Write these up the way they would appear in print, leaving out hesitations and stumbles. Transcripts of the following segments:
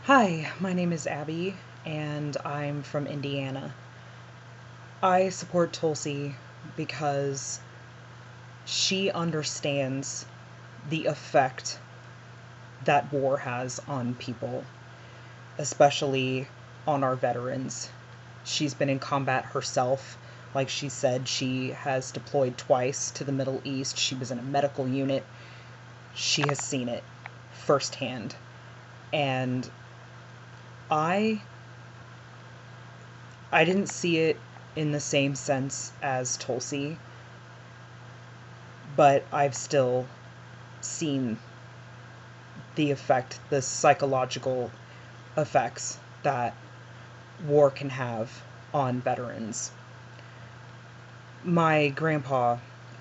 Hi, my name is Abby, and I'm from Indiana. I support Tulsi because she understands the effect that war has on people, especially on our veterans. She's been in combat herself. Like she said, she has deployed twice to the Middle East. She was in a medical unit. She has seen it firsthand. And I I didn't see it in the same sense as Tulsi, but I've still seen the effect, the psychological effects that war can have on veterans. My grandpa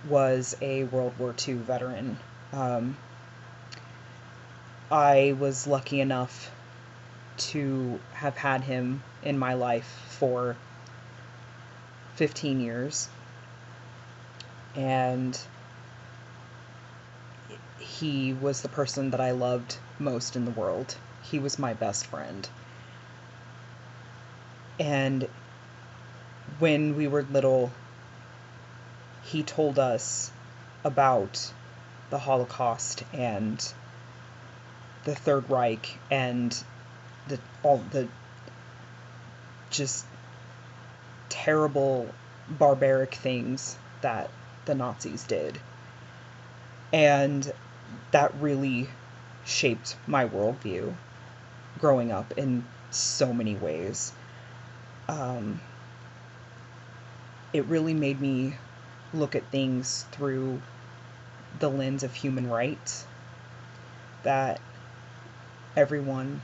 was a World War II veteran. Um, I was lucky enough to have had him in my life for 15 years, and he was the person that I loved most in the world. He was my best friend. And when we were little, he told us about the Holocaust and the Third Reich and all the just terrible, barbaric things that the Nazis did. And that really shaped my worldview growing up in so many ways. Um, it really made me look at things through the lens of human rights, that everyone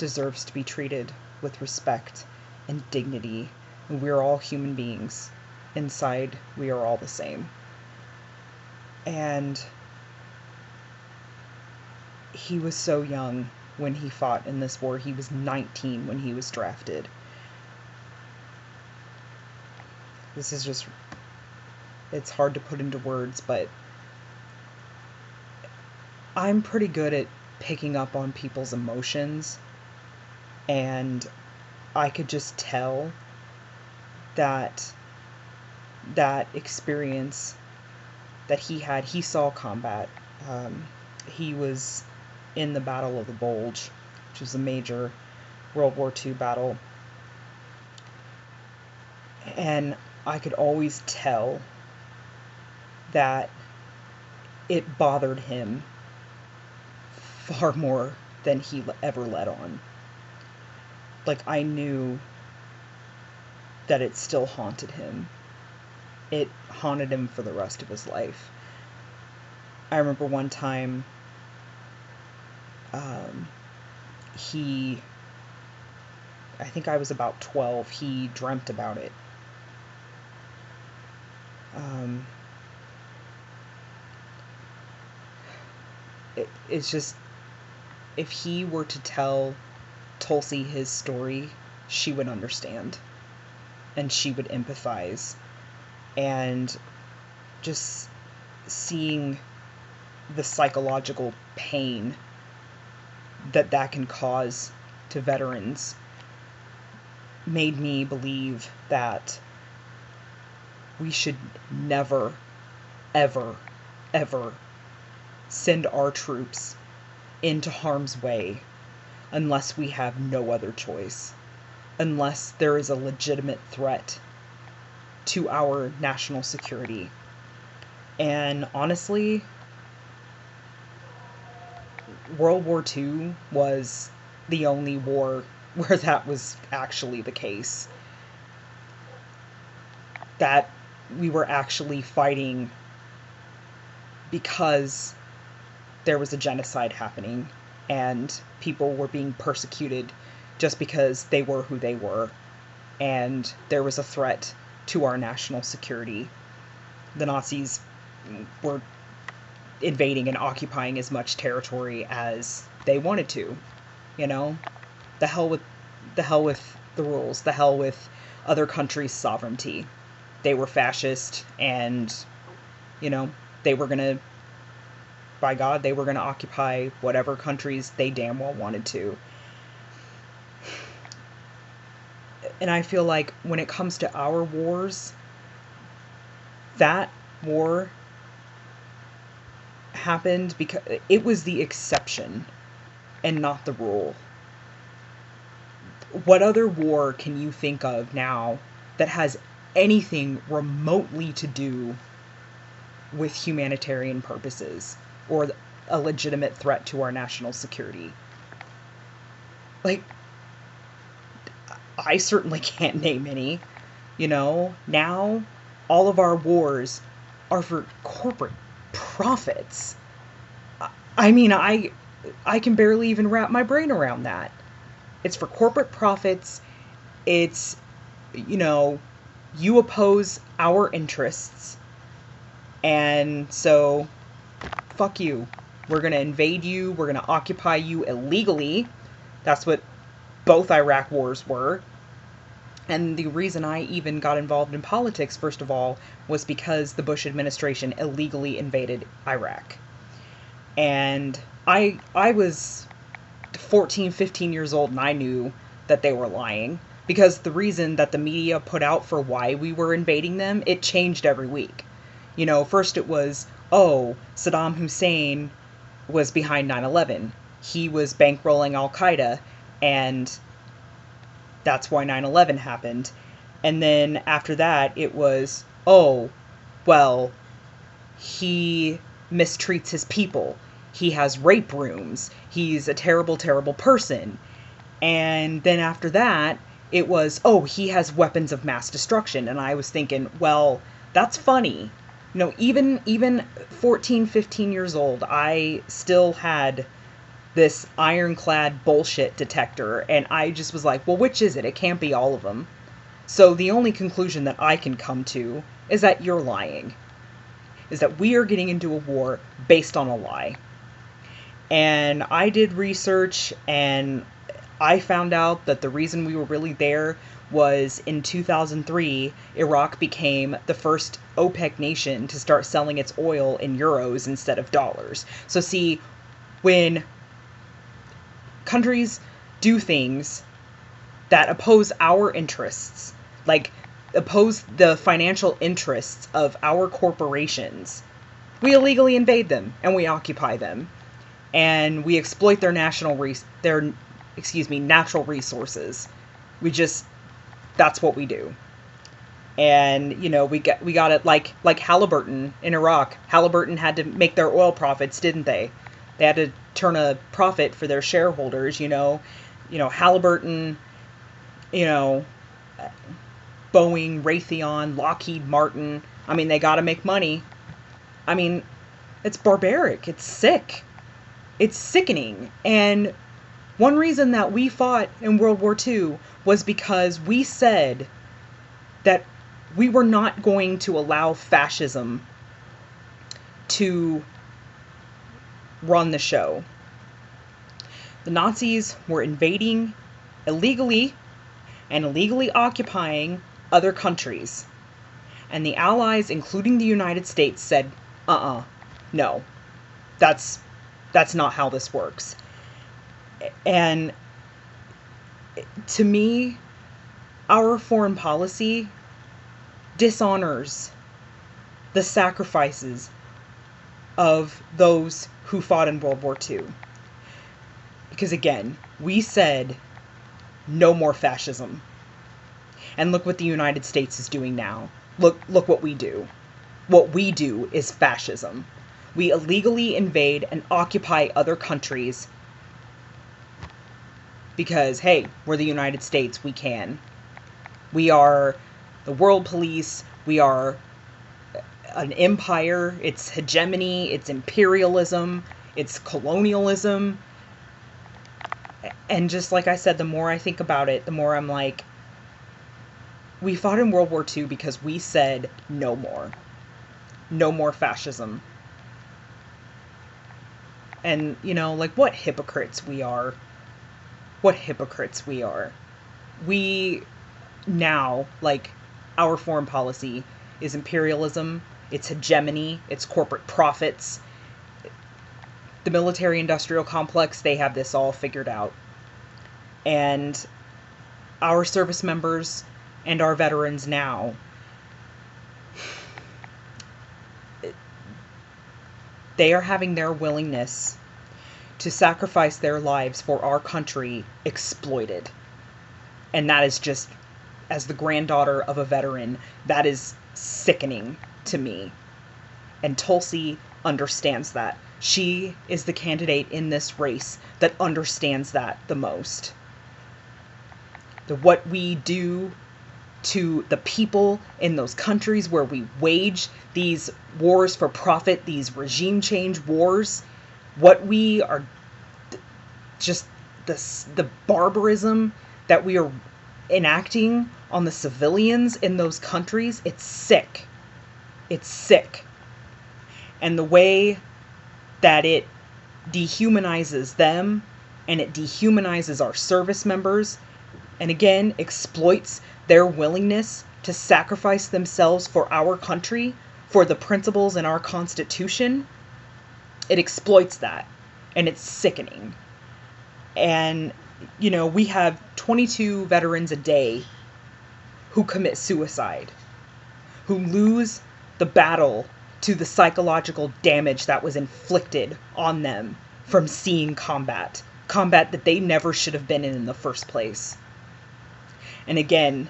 deserves to be treated with respect and dignity, and we're all human beings. Inside, we are all the same. And he was so young when he fought in this war. He was 19 when he was drafted. This is just, it's hard to put into words, but I'm pretty good at picking up on people's emotions, and I could just tell that that experience that he had, he saw combat. He was in the Battle of the Bulge, which was a major World War II battle. And I could always tell that it bothered him far more than he ever let on. Like, I knew that it still haunted him. It haunted him for the rest of his life. I remember one time, um, he, I think I was about 12, he dreamt about it. Um, it's just, if he were to tell Tulsi his story, she would understand and she would empathize. And just seeing the psychological pain that that can cause to veterans made me believe that we should never, ever, ever send our troops into harm's way unless we have no other choice, unless there is a legitimate threat to our national security. And honestly, World War II was the only war where that was actually the case. That we were actually fighting because there was a genocide happening and people were being persecuted just because they were who they were, and there was a threat to our national security. The Nazis were invading and occupying as much territory as they wanted to. You know, the hell with the rules, the hell with other countries' sovereignty. They were fascist, and you know, they were gonna, by God, they were gonna occupy whatever countries they damn well wanted to. And I feel like when it comes to our wars, that war happened because it was the exception and not the rule. What other war can you think of now that has anything remotely to do with humanitarian purposes or a legitimate threat to our national security? Like, I certainly can't name any. Now all of our wars are for corporate profits. I mean, I can barely even wrap my brain around that. It's for corporate profits. It's, you oppose our interests. And so, fuck you. We're going to invade you. We're going to occupy you illegally. That's what both Iraq wars were. And the reason I even got involved in politics, first of all, was because the Bush administration illegally invaded Iraq. And I was 14, 15 years old, and I knew that they were lying. Because the reason that the media put out for why we were invading them, it changed every week. First it was, oh, Saddam Hussein was behind 9/11. He was bankrolling Al-Qaeda, and that's why 9/11 happened. And then after that, it was, oh, well, he mistreats his people. He has rape rooms. He's a terrible, terrible person. And then after that, it was, oh, he has weapons of mass destruction. And I was thinking, well, that's funny. Even 14, 15 years old, I still had this ironclad bullshit detector, and I just was like, well, which is it? It can't be all of them. So the only conclusion that I can come to is that you're lying. Is that we are getting into a war based on a lie. And I did research, and I found out that the reason we were really there was in 2003, Iraq became the first OPEC nation to start selling its oil in euros instead of dollars. So see, when countries do things that oppose our interests, like oppose the financial interests of our corporations, we illegally invade them and we occupy them, and we exploit their natural resources. That's what we do. And we got it like Halliburton in Iraq. Halliburton had to make their oil profits, didn't they? They had to turn a profit for their shareholders. Halliburton, Boeing, Raytheon, Lockheed Martin. I mean, they got to make money. I mean, it's barbaric. It's sick. It's sickening. And one reason that we fought in World War II was because we said that we were not going to allow fascism to run the show. The Nazis were invading illegally and illegally occupying other countries. And the Allies, including the United States, said, no, that's not how this works. And to me, our foreign policy dishonors the sacrifices of those who fought in World War II. Because again, we said no more fascism. And look what the United States is doing now. Look what we do. What we do is fascism. We illegally invade and occupy other countries because, hey, we're the United States, we can. We are the world police, we are an empire, it's hegemony, it's imperialism, it's colonialism. And just like I said, the more I think about it, the more I'm like, we fought in World War II because we said no more. No more fascism. And, what hypocrites we are. What hypocrites we are. We now, our foreign policy is imperialism, it's hegemony, it's corporate profits. The military-industrial complex, they have this all figured out. And our service members and our veterans now, they are having their willingness to sacrifice their lives for our country exploited. And that is just, as the granddaughter of a veteran, that is sickening to me. And Tulsi understands that. She is the candidate in this race that understands that the most. What we do to the people in those countries where we wage these wars for profit, these regime change wars, what we are, just the barbarism that we are enacting on the civilians in those countries, it's sick. It's sick. And the way that it dehumanizes them and it dehumanizes our service members, and again exploits their willingness to sacrifice themselves for our country, for the principles in our Constitution, it exploits that. And it's sickening. And, you know, we have 22 veterans a day who commit suicide, who lose the battle to the psychological damage that was inflicted on them from seeing combat that they never should have been in the first place. And again,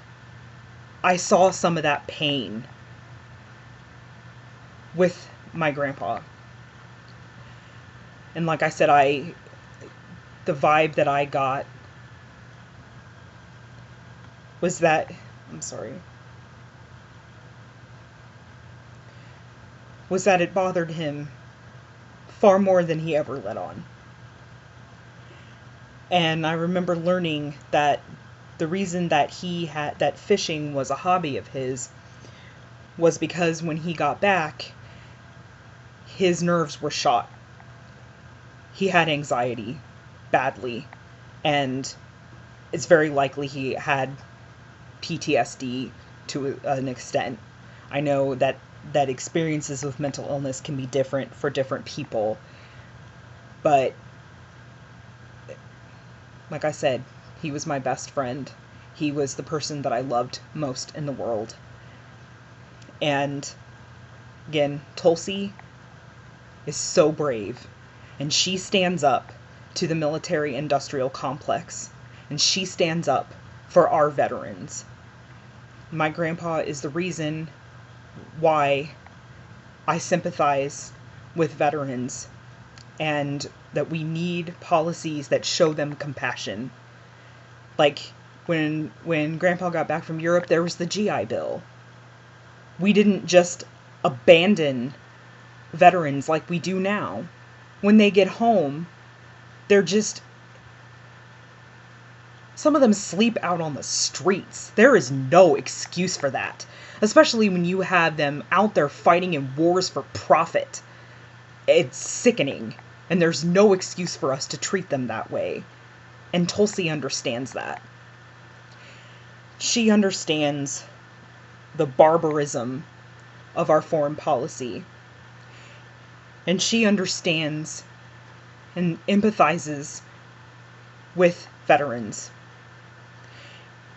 I saw some of that pain with my grandpa. And like I said, the vibe that I got was that, was that it bothered him far more than he ever let on. And I remember learning that the reason that that fishing was a hobby of his was because when he got back, his nerves were shot. He had anxiety badly, and it's very likely he had PTSD to an extent. I know that experiences with mental illness can be different for different people, but like I said, he was my best friend. He was the person that I loved most in the world. And again, Tulsi is so brave, and she stands up to the military-industrial complex, and she stands up for our veterans. My grandpa is the reason why I sympathize with veterans, and that we need policies that show them compassion. Like when Grandpa got back from Europe, there was the GI Bill. We didn't just abandon veterans like we do now. When they get home, they're just, some of them sleep out on the streets. There is no excuse for that, especially when you have them out there fighting in wars for profit. It's sickening, and there's no excuse for us to treat them that way. And Tulsi understands that. She understands the barbarism of our foreign policy. And she understands and empathizes with veterans.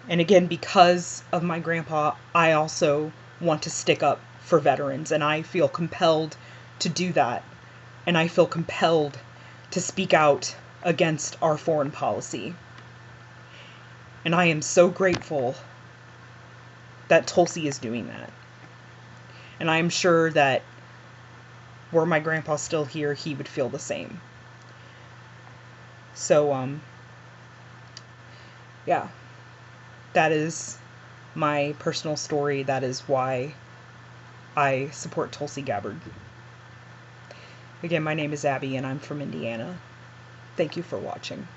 And again, because of my grandpa, I also want to stick up for veterans, and I feel compelled to do that. And I feel compelled to speak out against our foreign policy. And I am so grateful that Tulsi is doing that. And I am sure that were my grandpa still here, he would feel the same. So, yeah, that is my personal story. That is why I support Tulsi Gabbard. Again, my name is Abby, and I'm from Indiana. Thank you for watching.